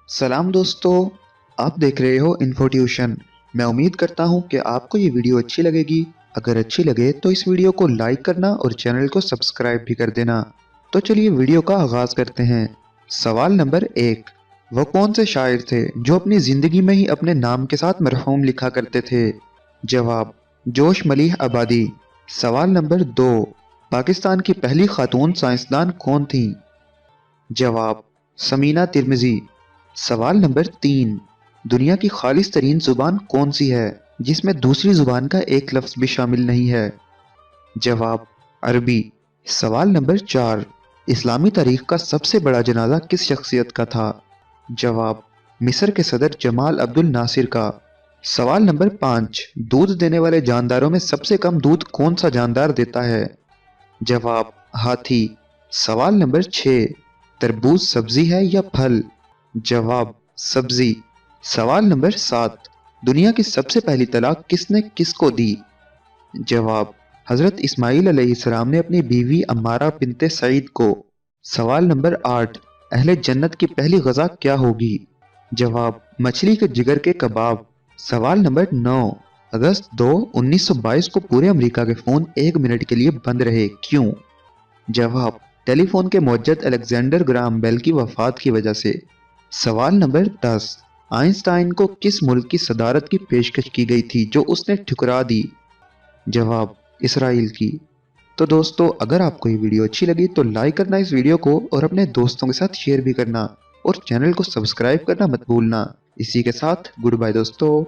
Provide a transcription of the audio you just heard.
सलाम दोस्तों, आप देख रहे हो इन्फो ट्यूशन। मैं उम्मीद करता हूँ कि आपको ये वीडियो अच्छी लगेगी। अगर अच्छी लगे तो इस वीडियो को लाइक करना और चैनल को सब्सक्राइब भी कर देना। तो चलिए वीडियो का आगाज़ करते हैं। सवाल नंबर 1। वो कौन से शायर थे जो अपनी ज़िंदगी में ही अपने नाम के साथ मरहूम लिखा करते थे? जवाब, जोश मलीह आबादी। सवाल नंबर 2। पाकिस्तान की पहली खातून साइंसदान कौन थीं? जवाब, समीना तिर्मिज़ी। सवाल नंबर 3। दुनिया की खालिस तरीन ज़ुबान कौन सी है जिसमें दूसरी ज़ुबान का एक लफ्ज़ भी शामिल नहीं है? जवाब, अरबी। सवाल नंबर 4। इस्लामी तारीख़ का सबसे बड़ा जनाजा किस शख्सियत का था? जवाब, मिस्र के सदर जमाल अब्दुल नासिर का। सवाल नंबर 5। दूध देने वाले जानदारों में सबसे कम दूध कौन सा जानदार देता है? जवाब, हाथी। सवाल नंबर 6। तरबूज सब्जी है या फल? जवाब, सब्जी। सवाल नंबर 7। दुनिया की सबसे पहली तलाक किसने किसको दी? जवाब, हज़रत इस्माईल अलैहिस्सलाम ने अपनी बीवी अम्मारा बिनते सईद को। सवाल नंबर 8। अहले जन्नत की पहली गज़ा क्या होगी? जवाब, मछली के जिगर के कबाब। सवाल नंबर 9। अगस्त 2, 1922 को पूरे अमेरिका के फ़ोन 1 मिनट के लिए बंद रहे, क्यों? जवाब, टेलीफोन के मुअज्जद अलेक्जेंडर ग्राहम बेल की वफ़ात की वजह से। सवाल नंबर 10। आइंस्टाइन को किस मुल्क की सदारत की पेशकश की गई थी जो उसने ठुकरा दी? जवाब, इसराइल की। तो दोस्तों, अगर आपको ये वीडियो अच्छी लगी तो लाइक करना इस वीडियो को और अपने दोस्तों के साथ शेयर भी करना और चैनल को सब्सक्राइब करना मत भूलना। इसी के साथ गुड बाय दोस्तों।